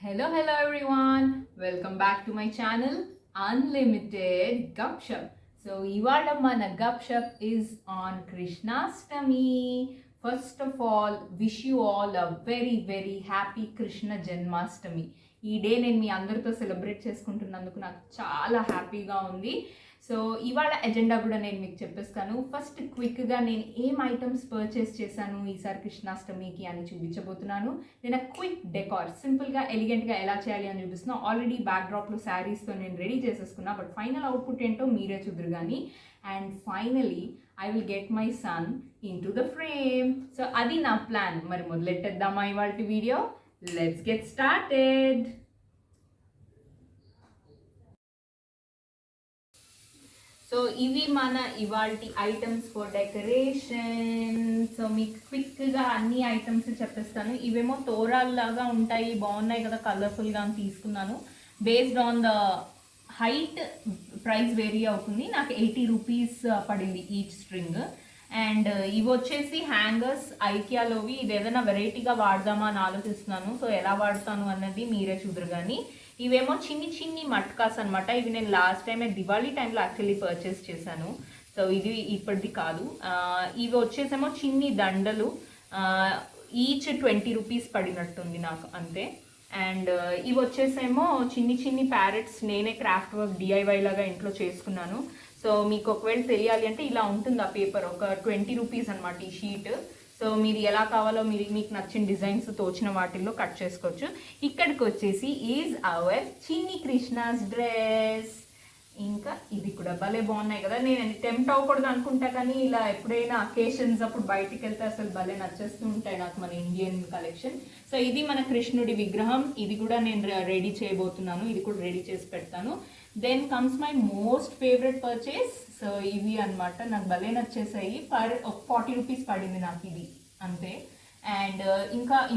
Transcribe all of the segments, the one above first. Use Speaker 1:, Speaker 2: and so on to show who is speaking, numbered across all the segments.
Speaker 1: Hello everyone. Welcome back to my channel Unlimited Gupshup. So ivala mana Gupshup is on Krishnastami. First of all, wish you all a very happy Krishna Janmashtami. ఈ day నేను మీ అందరితో celebrate చేసుకుంటున్నందుకు నాకు చాలా హ్యాపీగా ఉంది. So ఇవాళ agenda కూడా నేను మీకు చెప్పేస్తాను. ఫస్ట్ క్విక్గా నేను ఏం ఐటమ్స్ పర్చేస్ చేశాను ఈసారి కృష్ణాష్టమికి అని చూపించబోతున్నాను. నేను క్విక్ డెకార్ సింపుల్గా ఎలిగెంట్గా ఎలా చేయాలి అని చూపిస్తున్నాను. ఆల్రెడీ బ్యాక్డ్రాప్లో శారీస్తో నేను రెడీ చేసేసుకున్నా, బట్ ఫైనల్ అవుట్పుట్ ఏంటో మీరే చూద్దరు కానీ. And finally I will get my son in to the frame. So అది నా ప్లాన్. మరి మొదలెట్టేద్దామా ఇవాళ video? Let's get started. So ఇవి మన ఇవాల్టి ఐటమ్స్ ఫర్ డెకరేషన్. సో మీకు క్విక్గా అన్ని ఐటమ్స్ చెప్పేస్తాను. ఇవేమో తోరాల్లాగా ఉంటాయి, బాగున్నాయి కదా, కలర్ఫుల్గా అని తీసుకున్నాను. Based on the height price vary అవుతుంది. నాకు 80 రూపీస్ పడింది ఈచ్ స్ట్రింగ్. అండ్ ఇవి వచ్చేసి హ్యాంగర్స్ ఐకియాలోవి. ఇది ఏదైనా వెరైటీగా వాడదామా అని ఆలోచిస్తున్నాను. సో ఎలా వాడతాను అన్నది మీరే చూద్దరు కానీ. ఇవేమో చిన్ని మట్కాస్ అనమాట. ఇవి నేను లాస్ట్ టైం దివాళీ టైంలో యాక్చువల్లీ పర్చేస్ చేశాను. సో ఇది ఇప్పటిది కాదు. ఇవి వచ్చేసేమో చిన్ని దండలు. ఈచ్ 20 రూపీస్ పడినట్టుంది నాకు, అంతే. అండ్ ఇవి వచ్చేసేమో చిన్ని ప్యారెట్స్. నేనే క్రాఫ్ట్ వర్క్ డిఐవై లాగా ఇంట్లో చేసుకున్నాను. సో మీకు ఒకవేళ తెలియాలి అంటే ఇలా ఉంటుంది ఆ పేపర్. ఒక 20 రూపీస్ అనమాట ఈ షీట్. సో మీరు ఎలా కావాలో మీకు నచ్చిన డిజైన్స్ తోచిన వాటిల్లో కట్ చేసుకోవచ్చు. ఇక్కడికి వచ్చేసి ఈజ్ అవర్ చిన్ని కృష్ణాస్ డ్రెస్. ఇంకా ఇది కూడా భలే బాగున్నాయి కదా. నేను టెంప్ట్ అవ్వకూడదు అనుకుంటా కానీ ఇలా ఎప్పుడైనా అకేషన్స్ అప్పుడు బయటికి వెళ్తే అసలు భలే నచ్చేస్తూ ఉంటాయి నాకు మన ఇండియన్ కలెక్షన్. సో ఇది మన కృష్ణుడి విగ్రహం. ఇది కూడా నేను రెడీ చేయబోతున్నాను. ఇది కూడా రెడీ చేసి పెడతాను. Then comes my most favourite purchase. So ఇవి అనమాట, నాకు భలే నచ్చేసాయి. 40 రూపీస్ పడింది నాకు ఇది, అంతే. అండ్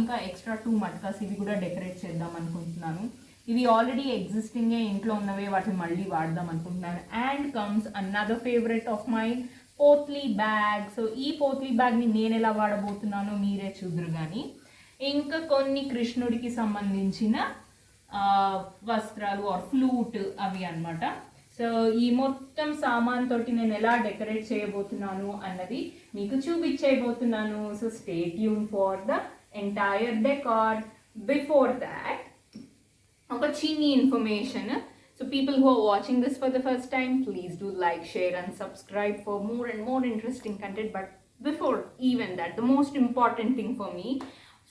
Speaker 1: ఇంకా ఎక్స్ట్రా 2 మట్కాస్. ఇవి కూడా డెకరేట్ చేద్దాం అనుకుంటున్నాను. ఇవి ఆల్రెడీ ఎగ్జిస్టింగే ఇంట్లో ఉన్నవే, వాటిని మళ్ళీ వాడదాం అనుకుంటున్నాను. And comes another favourite of my potli bag. So ఈ పోత్లీ బ్యాగ్ని నేను ఎలా వాడబోతున్నానో మీరే చూద్దరు కానీ. ఇంకా కొన్ని కృష్ణుడికి సంబంధించిన వస్త్రాలు ఆర్ ఫ్లూట్ అవి అనమాట. సో ఈ మొత్తం సామాన్ తోటి నేను ఎలా డెకరేట్ చేయబోతున్నాను అన్నది మీకు చూపించబోతున్నాను. So stay tune for the entire decor. Before that ఒక చిన్ని information. So people who are watching this for the first time, please do like, share and subscribe for more and more interesting content. But before even that, the most important thing for me,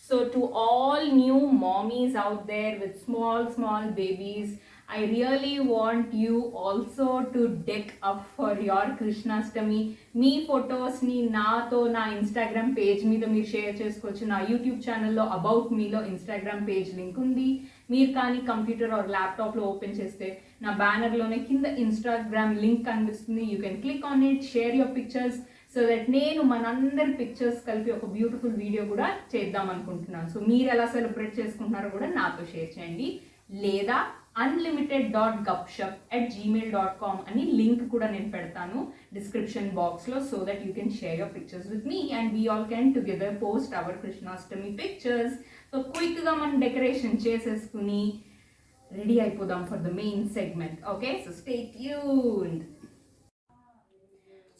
Speaker 1: so to all new mommies out there with small babies, I really want you also to deck up for your Krishnastami. మీ ఫొటోస్ని నాతో నా Instagram page మీద మీరు share చేసుకోవచ్చు. నా YouTube ఛానల్లో about మీలో Instagram page link ఉంది. మీరు కానీ కంప్యూటర్ ఆర్ ల్యాప్టాప్లో ఓపెన్ చేస్తే నా బ్యానర్లోనే కింద ఇన్స్టాగ్రామ్ లింక్ కనిపిస్తుంది. You can click on it, share your pictures, so that నేను మనందరి పిక్చర్స్ కలిపి ఒక బ్యూటిఫుల్ వీడియో కూడా చేద్దాం అనుకుంటున్నాను. సో మీరు ఎలా సెలబ్రేట్ చేసుకుంటున్నారో కూడా నాతో షేర్ చేయండి. లేదా unlimited.gupshup@gmail.com అని లింక్ కూడా నేను పెడతాను డిస్క్రిప్షన్ బాక్స్లో, so that you can share your pictures with me and we all can together post our Krishnashtami pictures. So క్విక్గా మనం డెకరేషన్ చేసేసుకుని రెడీ అయిపోదాం for the main segment. Okay, so stay tuned.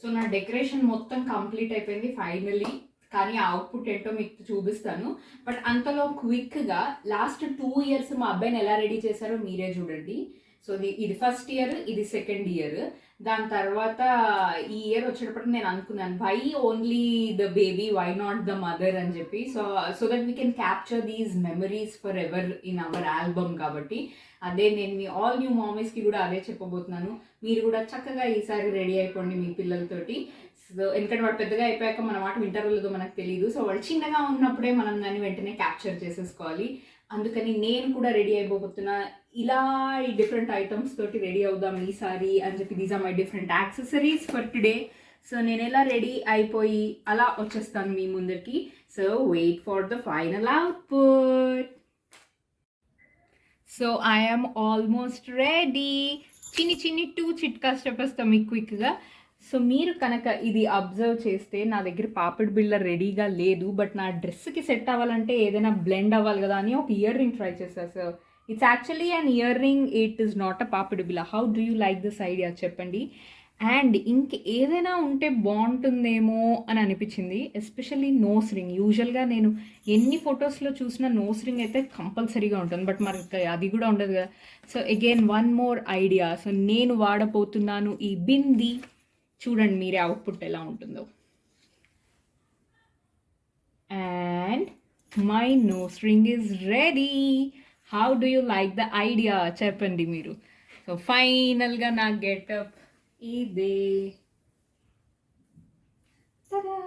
Speaker 1: So నా decoration మొత్తం complete అయిపోయింది finally, కానీ ఆ output ఏంటో మీకు చూపిస్తాను. బట్ అంతలో క్విక్గా లాస్ట్ 2 years మా అబ్బాయిని ఎలా రెడీ చేశారో మీరే చూడండి. సో ఇది ఫస్ట్ ఇయర్, ఇది సెకండ్ ఇయర్. దాని తర్వాత ఈ ఇయర్ వచ్చేటప్పటికి నేను అనుకున్నాను, why only the baby, why not the mother అని చెప్పి. So that we can capture these memories forever in our album. కాబట్టి అదే నేను మీ ఆల్ న్యూ మామీస్కి కూడా అదే చెప్పబోతున్నాను. మీరు కూడా చక్కగా ఈసారి రెడీ అయిపోండి మీ పిల్లలతోటి. సో ఎందుకంటే వాడు పెద్దగా అయిపోయాక మన మాట వింటారో లేదో మనకు తెలియదు. సో వాళ్ళు చిన్నగా ఉన్నప్పుడే మనం దాన్ని వెంటనే క్యాప్చర్ చేసేసుకోవాలి. అందుకని నేను కూడా రెడీ అయిపోతున్నా. ఇలా ఈ డిఫరెంట్ ఐటమ్స్ తోటి రెడీ అవుదాం ఈసారి అని చెప్పి. These are my different accessories for today. So నేను ఎలా రెడీ అయిపోయి అలా వచ్చేస్తాను మీ ముందరికి. So wait for the final output. So I am almost ready. చిన్ని 2 చిట్కాస్ చెప్పేస్తాం మీకు క్విక్గా. సో మీరు కనుక ఇది అబ్జర్వ్ చేస్తే నా దగ్గర పాపిడి బిళ్ళ రెడీగా లేదు, బట్ నా డ్రెస్కి సెట్ అవ్వాలంటే ఏదైనా బ్లెండ్ అవ్వాలి కదా అని ఒక ఇయర్ రింగ్ ట్రై చేశాను. So it's actually an ear ring, it is not a పాపిడి బిల్ల. How do you like this idea చెప్పండి. అండ్ ఇంక ఏదైనా ఉంటే బాగుంటుందేమో అని అనిపించింది, ఎస్పెషల్లీ నోస్ రింగ్. యూజువల్గా నేను ఎన్ని ఫొటోస్లో చూసినా నోస్ రింగ్ అయితే కంపల్సరీగా ఉంటుంది, బట్ మనకి అది కూడా ఉండదు కదా. So again one more idea. So నేను వాడబోతున్నాను ఈ బింది. చూడండి మీరే అవుట్పుట్ ఎలా ఉంటుందో. And my nose ring is ready. How do you like the idea చెప్పండి మీరు. సో ఫైనల్గా నా గెటప్ ఇదే. తదా!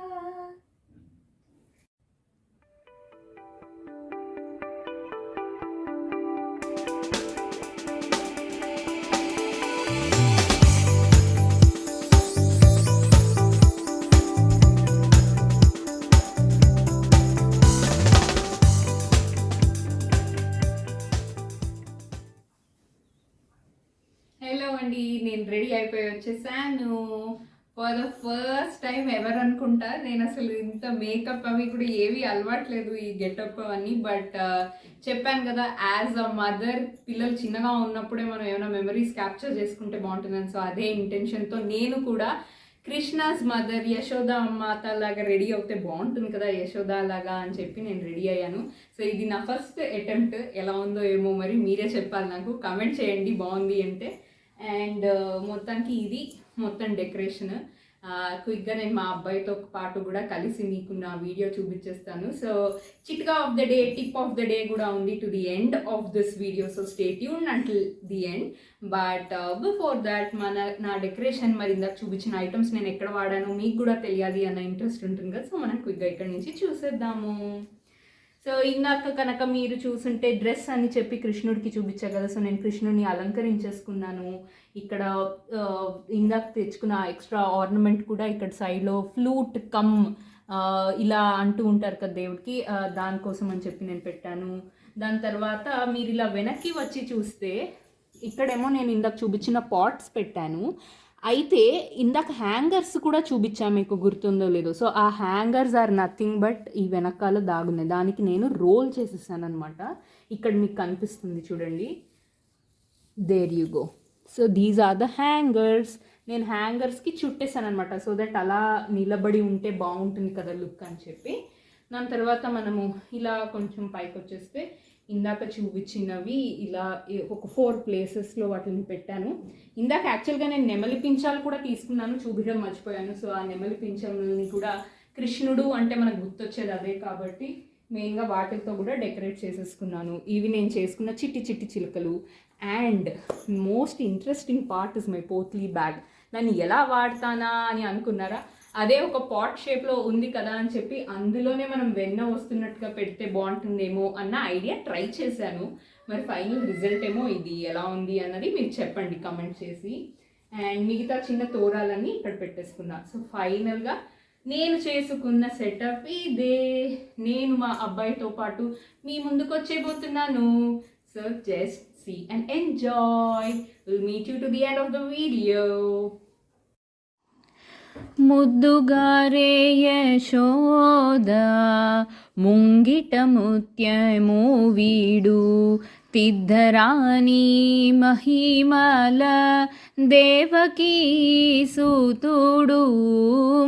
Speaker 1: హలో అండి, నేను రెడీ అయిపోయి వచ్చేసాను. ఫర్ ద ఫస్ట్ టైం ఎవరు అనుకుంటా. నేను అసలు ఇంత మేకప్ అవి కూడా ఏవి అలవాట్లేదు ఈ గెటప్ అని. బట్ చెప్పాను కదా, యాజ్ అ మదర్ పిల్లలు చిన్నగా ఉన్నప్పుడే మనం ఏమైనా మెమరీస్ క్యాప్చర్ చేసుకుంటే బాగుంటుందని. సో అదే ఇంటెన్షన్తో నేను కూడా కృష్ణాస్ మదర్ యశోద మాత లాగా రెడీ అవుతే బాగుంటుంది కదా, యశోద లాగా అని చెప్పి నేను రెడీ అయ్యాను. సో ఇది నా ఫస్ట్ అటెంప్ట్. ఎలా ఉందో ఏమో మరి మీరే చెప్పాలి, నాకు కమెంట్ చేయండి బాగుంది అంటే. అండ్ మొత్తానికి ఇది మొత్తం డెకరేషన్. క్విక్గా నేను మా అబ్బాయితో పాటు కూడా కలిసి మీకు నా వీడియో చూపించేస్తాను. సో చిట్కా of the day, tip of the day కూడా ఉంది to the end of this video. So stay tune until the end. But before that నా డెకరేషన్ మరి ఇందాక చూపించిన ఐటమ్స్ నేను ఎక్కడ వాడాను మీకు కూడా తెలియాలి అన్న ఇంట్రెస్ట్ ఉంటుంది కదా. సో మనం క్విక్గా ఇక్కడ నుంచి చూసేద్దాము. సో ఇందాక కనుక మీరు చూసుంటే డ్రెస్ అని చెప్పి కృష్ణుడికి చూపించా కదా. సో నేను కృష్ణుడిని అలంకరించేసుకున్నాను. ఇక్కడ ఇందాక తెచ్చుకున్న ఎక్స్ట్రా ఆర్నమెంట్ కూడా ఇక్కడ సైడ్లో ఫ్లూట్ కమ్ ఇలా అంటూ ఉంటారు కదా దేవుడికి, దానికోసం అని చెప్పి నేను పెట్టాను. దాని తర్వాత మీరు ఇలా వెనక్కి వచ్చి చూస్తే ఇక్కడేమో నేను ఇందాక చూపించిన పాట్స్ పెట్టాను. అయితే ఇందాక హ్యాంగర్స్ కూడా చూపించాను, మీకు గుర్తుందో లేదో. సో ఆ హ్యాంగర్స్ ఆర్ నథింగ్ బట్ ఈ వెనకాల దాగున్నాయి. దానికి నేను రోల్ చేసేసాను అనమాట. ఇక్కడ మీకు కనిపిస్తుంది చూడండి, there you go. So these are the hangers. నేను హ్యాంగర్స్కి చుట్టేసాను అనమాట, సో దట్ అలా నిలబడి ఉంటే బాగుంటుంది కదా లుక్ అని చెప్పి. దాని తర్వాత మనము ఇలా కొంచెం పైకి వచ్చేస్తే ఇందాక చూపించినవి ఇలా ఒక 4 ప్లేసెస్లో వాటిని పెట్టాను. ఇందాక యాక్చువల్గా నేను నెమలి పించాలు కూడా తీసుకున్నాను, చూపించడం మర్చిపోయాను. సో ఆ నెమలి పించాలని కూడా కృష్ణుడు అంటే మనకు గుర్తొచ్చేది అదే కాబట్టి మెయిన్గా వాటితో కూడా డెకరేట్ చేసేసుకున్నాను. ఇవి నేను చేసుకున్న చిట్టి చిట్టి చిలుకలు. And most interesting part is my potli bag. దాన్ని ఎలా వాడతానా అని అనుకున్నారా? అదే ఒక పాట్ షేప్లో ఉంది కదా అని చెప్పి అందులోనే మనం వెన్న వస్తున్నట్టుగా పెడితే బాగుంటుందేమో అన్న ఐడియా ట్రై చేశాను. మరి ఫైనల్ రిజల్ట్ ఏమో ఇది ఎలా ఉంది అన్నది మీరు చెప్పండి కమెంట్ చేసి. అండ్ మిగతా చిన్న తోరాలన్నీ ఇక్కడ పెట్టేసుకున్నా. సో ఫైనల్గా నేను చేసుకున్న సెటప్ ఇదే. నేను మా అబ్బాయితో పాటు మీ ముందుకు వచ్చేయబోతున్నాను. So just see and enjoy. Will meet you to the end of the video. ముద్దుగారే యశోద ముంగిట ముత్యము వీడు, తిద్దరాని మహిమల దేవకీ సూతుడు.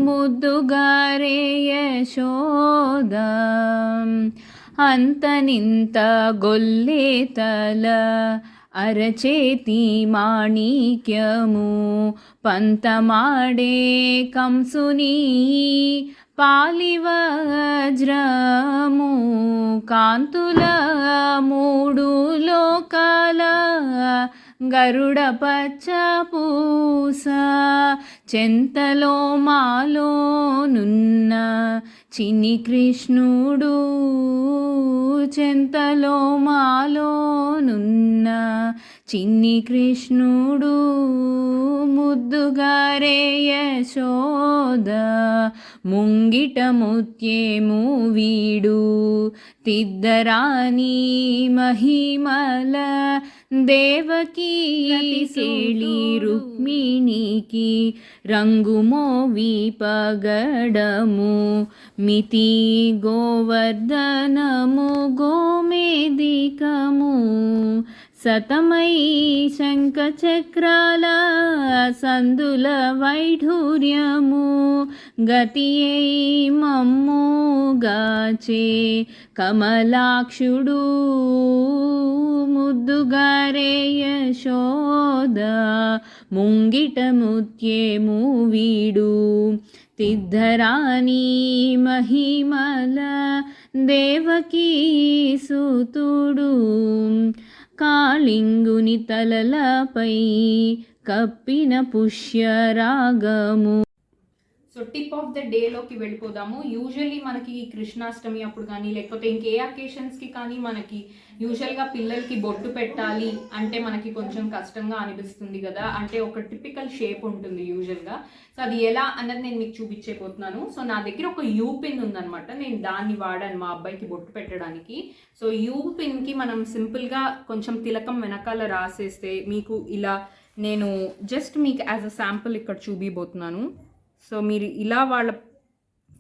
Speaker 1: ముద్దుగారే యశోద అంతనింత గొల్లేతల అరచేతి మాణిక్యము, పంతమాడే కంసుని పాలివజ్రము, కాంతుల 3 లోకాల గరుడ పచ్చ పూస, చెంతలో మాలోనున్న చిన్ని కృష్ణుడు, చెంతలో మాలోనున్న చిన్ని కృష్ణుడు. ముద్దుగారే యశోద ముంగిట ముత్యము వీడు, తిద్దరాని మహిమల దేవకీ కేళి రుక్మిణికి రంగుమోవి పగడము, మితి గోవర్ధనము గోమేదికము. సతమై శంఖచక్రాల సందుల వైఢూర్యము గతి అయి మమ్ముగాచే కమలాక్షుడు ముద్దుగారే యశోద ముంగిట ముత్యేము వీడు తిద్ధరాణి మహిమల దేవకీ సూతుడు కాళింగుని తలలపై కప్పిన పుష్యరాగము. సో టిప్ ఆఫ్ ద డేలోకి వెళ్ళిపోదాము. యూజువల్లీ మనకి కృష్ణాష్టమి అప్పుడు కానీ లేకపోతే ఇంకే అకేషన్స్కి కానీ మనకి యూజువల్గా పిల్లలకి బొట్టు పెట్టాలి అంటే మనకి కొంచెం కష్టంగా అనిపిస్తుంది కదా. అంటే ఒక టిపికల్ షేప్ ఉంటుంది యూజువల్గా. సో అది ఎలా అన్నది నేను మీకు చూపించబోతున్నాను. సో నా దగ్గర ఒక యూ పిన్ ఉందనమాట, నేను దాన్ని వాడాను మా అబ్బాయికి బొట్టు పెట్టడానికి. సో యూ పిన్కి మనం సింపుల్గా కొంచెం తిలకం వెనకాల రాసేస్తే మీకు ఇలా, నేను జస్ట్ మీకు యాజ్ అ శాంపుల్ ఇక్కడ చూపిపోతున్నాను. సో మీరు ఇలా వాళ్ళ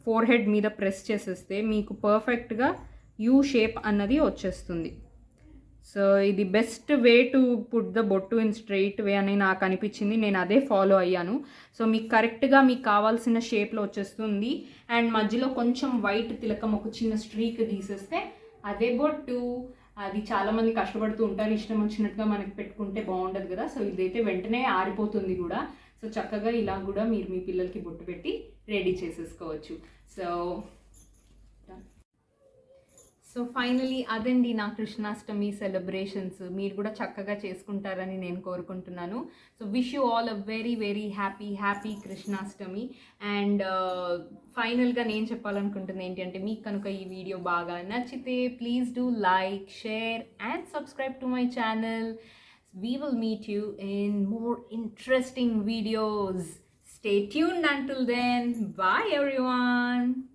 Speaker 1: ఫోర్ హెడ్ మీద ప్రెస్ చేసేస్తే మీకు పర్ఫెక్ట్గా యూ షేప్ అన్నది వచ్చేస్తుంది. సో ఇది best way to put the బొట్టు ఇన్ స్ట్రైట్ వే అని నాకు అనిపించింది, నేను అదే ఫాలో అయ్యాను. సో మీకు కరెక్ట్గా మీకు కావాల్సిన షేప్లో వచ్చేస్తుంది. అండ్ మధ్యలో కొంచెం వైట్ తిలకం ఒక చిన్న స్ట్రీక్ గీసేస్తే అదే బొట్టు. అది చాలామంది కష్టపడుతూ ఉంటారు, ఇష్టం వచ్చినట్టుగా మనకి పెట్టుకుంటే బాగుండదు కదా. సో ఇదైతే వెంటనే ఆరిపోతుంది కూడా. సో చక్కగా ఇలా కూడా మీరు మీ పిల్లలకి బొట్టు పెట్టి రెడీ చేసేసుకోవచ్చు. సో ఫైనలీ అదండి నా కృష్ణాష్టమి సెలబ్రేషన్స్. మీరు కూడా చక్కగా చేసుకుంటారని నేను కోరుకుంటున్నాను. So wish you all a very very happy Krishnashtami. And ఫైనల్గా నేను చెప్పాలనుకుంటుంది ఏంటంటే, మీకు కనుక ఈ వీడియో బాగా నచ్చితే please do like, share and subscribe to my channel. We will meet you in more interesting videos. Stay tuned until then. Bye everyone.